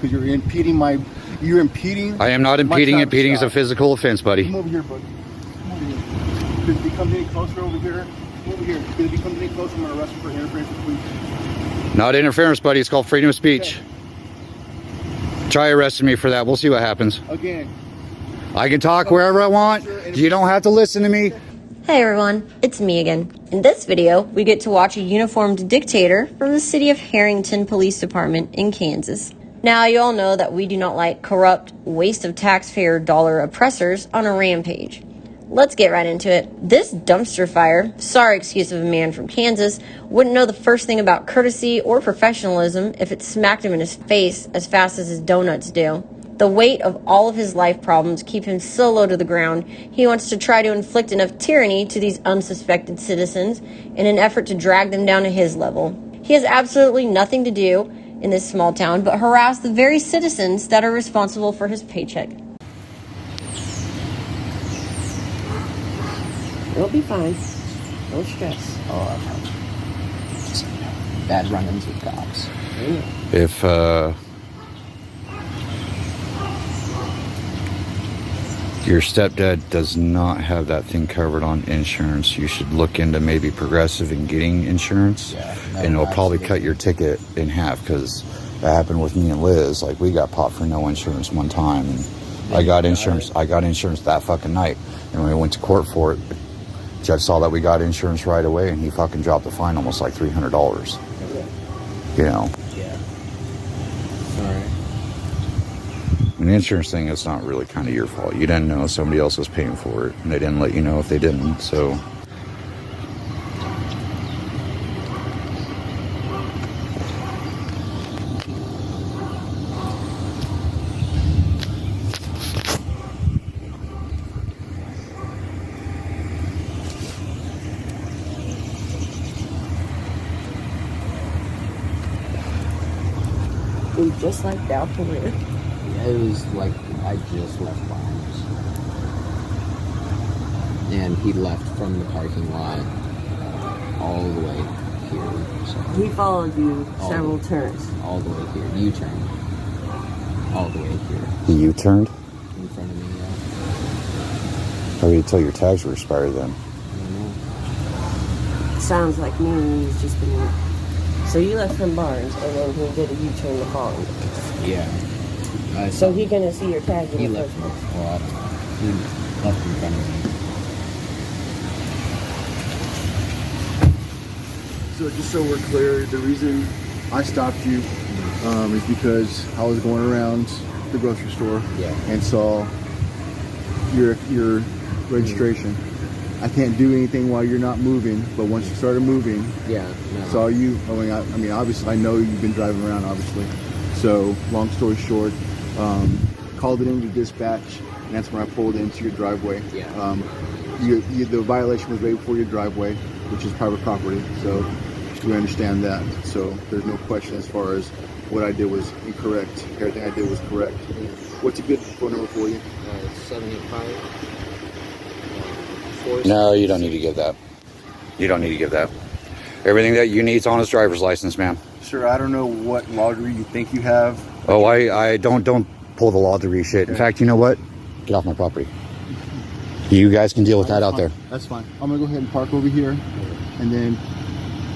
because you're impeding my. You're impeding. I am not impeding. Impeding is a physical offense, buddy. Come over here, buddy. Come over here. Because if he comes any closer over here, come over here. Because if he comes any closer, I'm going to arrest him for interference with police. Not interference, buddy. It's called freedom of speech. Okay. Try arresting me for that. We'll see what happens. Again. I can talk wherever I want. You don't have to listen to me. Hey everyone, it's me again. In this video, we get to watch a uniformed dictator from the city of Harrington Police Department in Kansas. Now, you all know that we do not like corrupt, waste of taxpayer dollar oppressors on a rampage. Let's get right into it. This dumpster fire, sorry excuse of a man from Kansas, wouldn't know the first thing about courtesy or professionalism if it smacked him in his face as fast as his donuts do. The weight of all of his life problems keep him so low to the ground, he wants to try to inflict enough tyranny to these unsuspected citizens in an effort to drag them down to his level. He has absolutely nothing to do in this small town but harass the very citizens that are responsible for his paycheck. It'll be fine. No stress. Oh, I've had just bad run-ins with cops. If, your stepdad does not have that thing covered on insurance, you should look into maybe Progressive and getting insurance. Yeah, and it'll probably cut your ticket in half, because that happened with me and Liz. Like, we got popped for no insurance one time, and I got insurance that fucking night. And when we went to court for it, the judge saw that we got insurance right away, and he fucking dropped the fine almost like $300. You know. Yeah. Sorry. An insurance thing is not really kind of your fault. You didn't know somebody else was paying for it, and they didn't let you know if they didn't, so. Just like that for real. It was like I just left behind. And he left from the parking lot all the way here. So He followed you several turns. all the way here. U-turn. All the way here. He U-turned? In front of me, yeah. How did you tell your tags were expired then? I don't know. Sounds like me and you's just been... So you left from Barnes, and then he did a U-turn to follow you. Yeah. So he gonna see your tag He in the left. first place. Well, he left in front of me. So just so we're clear, the reason I stopped you is because I was going around the grocery store and saw your registration. I can't do anything while you're not moving, but once you started moving, saw you. I mean, obviously, I know you've been driving around, obviously. So, long story short, called it into dispatch, and that's when I pulled into your driveway. The violation was right before your driveway, which is private property. So, we understand that. So, there's no question as far as what I did was incorrect. Everything I did was correct. What's a good phone number for you? 785. No, you don't need to give that. You don't need to give that. Everything that you need is on his driver's license, man. Sir, I don't know what lottery you think you have. Oh, I don't pull the lottery shit. In fact, you know what? Get off my property. You guys can deal with that out there. That's fine. I'm gonna go ahead and park over here, and then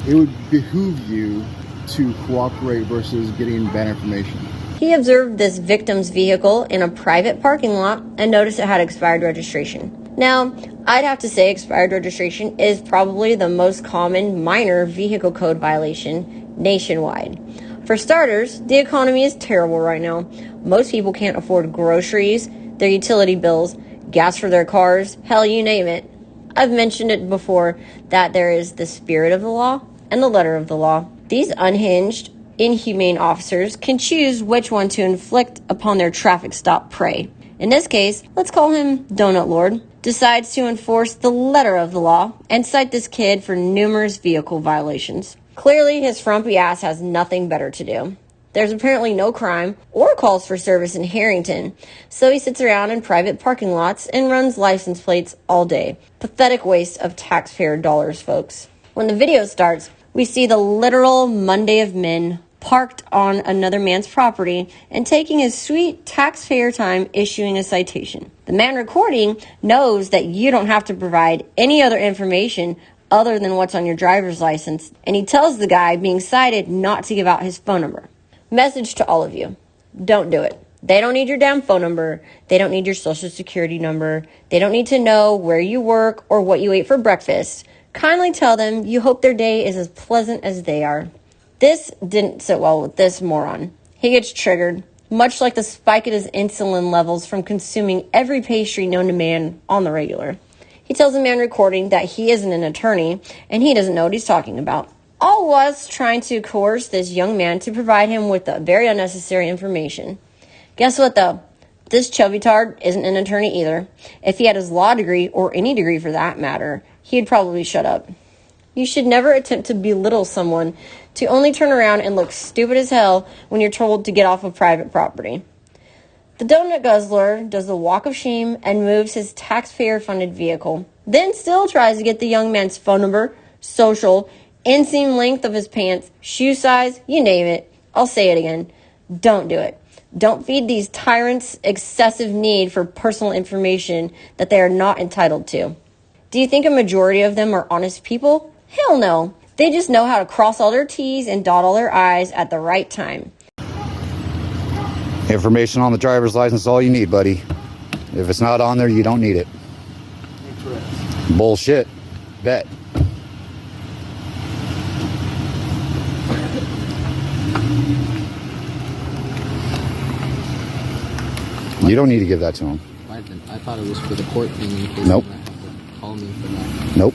it would behoove you to cooperate versus getting bad information. He observed this victim's vehicle in a private parking lot and noticed it had expired registration. Now, I'd have to say expired registration is probably the most common minor vehicle code violation nationwide. For starters, the economy is terrible right now. Most people can't afford groceries, their utility bills, gas for their cars, hell, you name it. I've mentioned it before that there is the spirit of the law and the letter of the law. These unhinged, inhumane officers can choose which one to inflict upon their traffic stop prey. In this case, let's call him Donut Lord, decides to enforce the letter of the law and cite this kid for numerous vehicle violations. Clearly, his frumpy ass has nothing better to do. There's apparently no crime or calls for service in Harrington, so he sits around in private parking lots and runs license plates all day. Pathetic waste of taxpayer dollars, folks. When the video starts, we see the literal Monday of Men parked on another man's property and taking his sweet taxpayer time issuing a citation. The man recording knows that you don't have to provide any other information other than what's on your driver's license, and he tells the guy being cited not to give out his phone number. Message to all of you: don't do it. They don't need your damn phone number. They don't need your social security number. They don't need to know where you work or what you ate for breakfast. Kindly tell them you hope their day is as pleasant as they are. This didn't sit well with this moron. He gets triggered, much like the spike in his insulin levels from consuming every pastry known to man on the regular. He tells the man recording that he isn't an attorney and he doesn't know what he's talking about. All was trying to coerce this young man to provide him with the very unnecessary information. Guess what though? This chubby tard isn't an attorney either. If he had his law degree, or any degree for that matter, he'd probably shut up. You should never attempt to belittle someone to only turn around and look stupid as hell when you're told to get off of private property. The donut guzzler does the walk of shame and moves his taxpayer-funded vehicle, then still tries to get the young man's phone number, social, inseam length of his pants, shoe size, you name it. I'll say it again. Don't do it. Don't feed these tyrants excessive need for personal information that they are not entitled to. Do you think a majority of them are honest people? Hell no. They just know how to cross all their T's and dot all their I's at the right time. Information on the driver's license is all you need, buddy. If it's not on there, you don't need it. Incorrect. Bullshit. Bet. You don't need to give that to him. I thought it was for the court thing in case Nope. you might have to call me for that. Nope.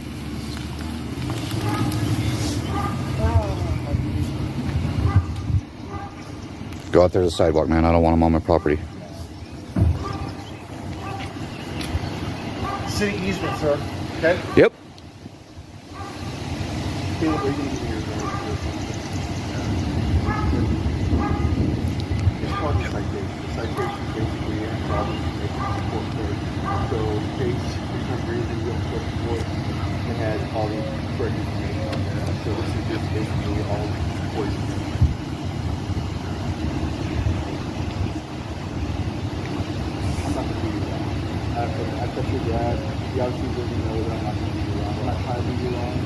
Go out there to the sidewalk, man. I don't want him on my property. City easement, sir. Okay? Yep. Caleb, are you going to give me your It's called the citation. The citation is basically a problem making the court code. So, in case for some reason you don't go to court, it has all the correct information on there. So, this is just basically all court information. I'm not going to do you wrong. I cut your dad. You obviously doesn't know that I'm not going to do you wrong. I'm not trying to do you wrong.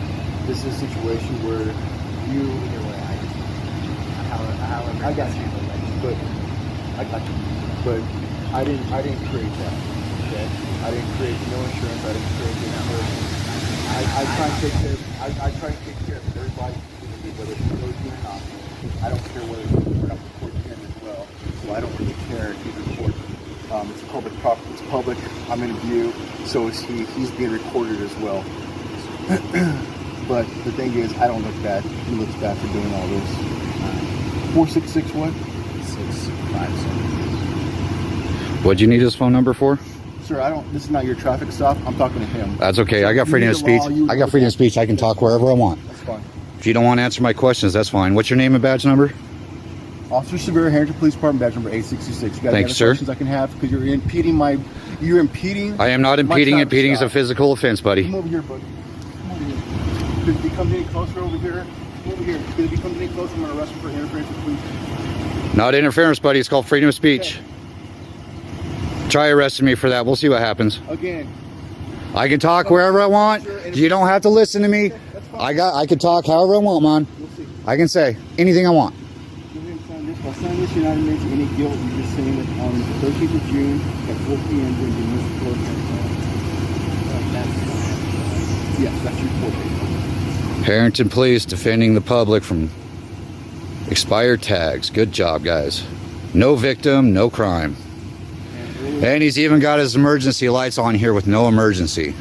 This is a situation where you, either way, I got you, but I got you. But I didn't create that. Okay? I didn't create no insurance. I didn't create the insurance. I try and take care. I try and take care of everybody, whether it's close or not. I don't care whether we're up to court again as well. So I don't really care if he's in court. It's public property. It's public. I'm in view. So is he. He's being recorded as well. But the thing is, I don't look bad. He looks bad for doing all this. 466 what? 657. What'd you need his phone number for? Sir, I don't. This is not your traffic stop. I'm talking to him. That's okay. So I got freedom of speech. I got freedom of speech. I can talk wherever I want. That's fine. If you don't want to answer my questions, that's fine. What's your name and badge number? Officer Severe, Harrington Police Department, badge number 866. You got any other questions I can have? Because you're impeding my. You're impeding. I am not impeding. Impeding is a physical offense, buddy. Come over here, buddy. Come over here. If he comes any closer over here, come over here. If he comes any closer, I'm going to arrest him for interference with police. Not interference, buddy. It's called freedom of speech. Okay. Try arresting me for that. We'll see what happens. Again. I can talk wherever I want. You don't have to listen to me. I can talk however I want, man. We'll see. I can say anything I want. Go ahead and sign this. By signing this, you're not admitting any guilt. You're just saying that on the 13th of June at 4 p.m. during the municipal court. Yes, that's your court date. Harrington Police defending the public from expired tags. Good job, guys. No victim, no crime. And he's even got his emergency lights on here with no emergency.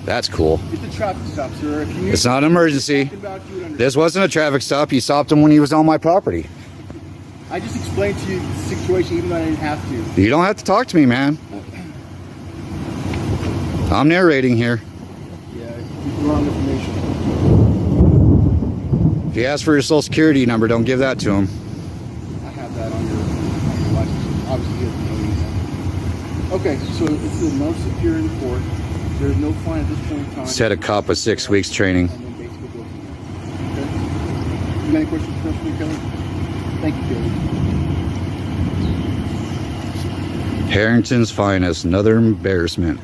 That's cool. It's a traffic stop, sir. If you It's not an emergency. This wasn't a traffic stop. You stopped him when he was on my property. I just explained to you the situation even though I didn't have to. You don't have to talk to me, man. I'm narrating here. Yeah, you wrong information. If you ask for your social security number, don't give that to him. I have that on your license. Obviously, you have no need. Okay, so it's a no security in court. There's no fine at this point in time. Set a cop with 6 weeks training. And then basically go from there. Okay? You got any questions for me, Kelly? Thank you, Kieran. Harrington's finest, another embarrassment.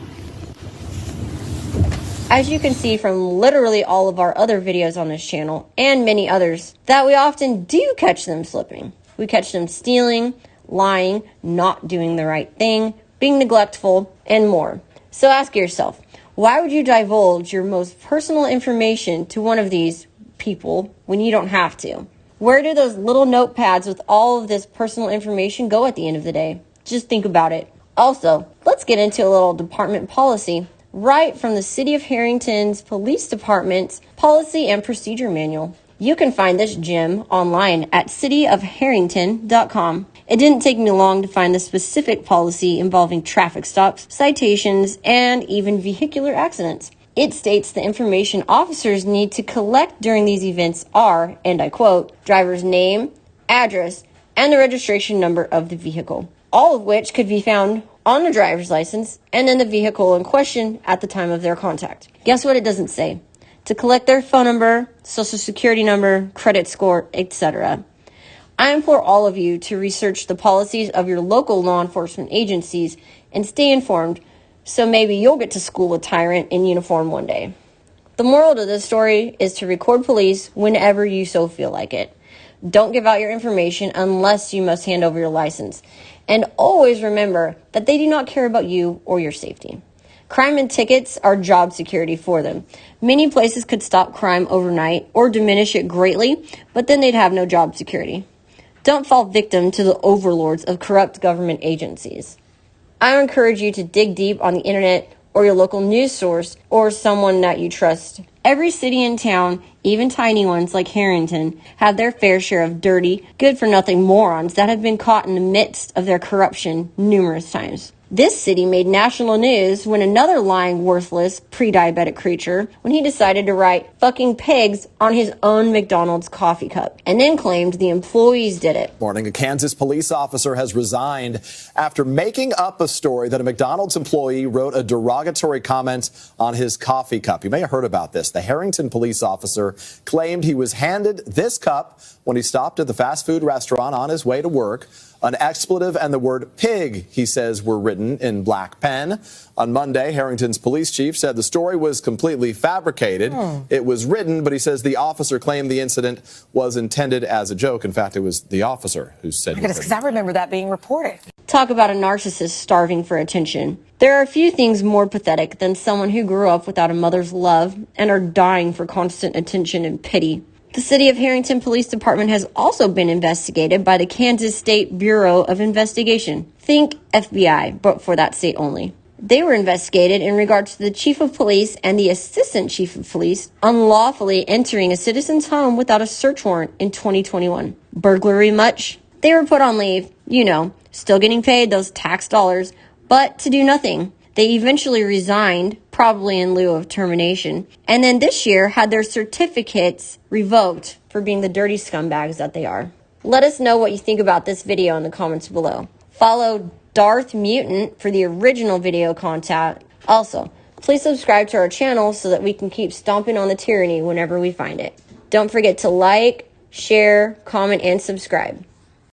As you can see from literally all of our other videos on this channel, and many others, that we often do catch them slipping. We catch them stealing, lying, not doing the right thing, being neglectful, and more. So ask yourself, why would you divulge your most personal information to one of these people when you don't have to? Where do those little notepads with all of this personal information go at the end of the day? Just think about it. Also, let's get into a little department policy right from the City of Harrington's Police Department's Policy and Procedure Manual. You can find this gem online at cityofharrington.com. It didn't take me long to find the specific policy involving traffic stops, citations, and even vehicular accidents. It states the information officers need to collect during these events are, and I quote, driver's name, address, and the registration number of the vehicle, all of which could be found on the driver's license and in the vehicle in question at the time of their contact. Guess what it doesn't say? To collect their phone number, social security number, credit score, etc. I implore all of you to research the policies of your local law enforcement agencies and stay informed, so maybe you'll get to school a tyrant in uniform one day. The moral to this story is to record police whenever you so feel like it. Don't give out your information unless you must hand over your license. And always remember that they do not care about you or your safety. Crime and tickets are job security for them. Many places could stop crime overnight or diminish it greatly, but then they'd have no job security. Don't fall victim to the overlords of corrupt government agencies. I encourage you to dig deep on the internet or your local news source or someone that you trust. Every city and town, even tiny ones like Harrington, have their fair share of dirty, good-for-nothing morons that have been caught in the midst of their corruption numerous times. This city made national news when another lying, worthless, pre-diabetic creature, when he decided to write fucking pigs on his own McDonald's coffee cup, and then claimed the employees did it. Morning, a Kansas police officer has resigned after making up a story that a McDonald's employee wrote a derogatory comment on his coffee cup. You may have heard about this. The Harrington police officer claimed he was handed this cup when he stopped at the fast food restaurant on his way to work. An expletive and the word pig, he says, were written in black pen. On Monday, Harrington's police chief said the story was completely fabricated. It was written, but he says the officer claimed the incident was intended as a joke. In fact, it was the officer who said it. Because I remember that being reported. Talk about a narcissist starving for attention. There are a few things more pathetic than someone who grew up without a mother's love and are dying for constant attention and pity. The City of Harrington Police Department has also been investigated by the Kansas State Bureau of Investigation. Think FBI, but for that state only. They were investigated in regards to the chief of police and the assistant chief of police unlawfully entering a citizen's home without a search warrant in 2021. Burglary much? They were put on leave, still getting paid those tax dollars, but to do nothing. They eventually resigned, probably in lieu of termination, and then this year had their certificates revoked for being the dirty scumbags that they are. Let us know what you think about this video in the comments below. Follow Darth Mutant for the original video content. Also, please subscribe to our channel so that we can keep stomping on the tyranny whenever we find it. Don't forget to like, share, comment, and subscribe.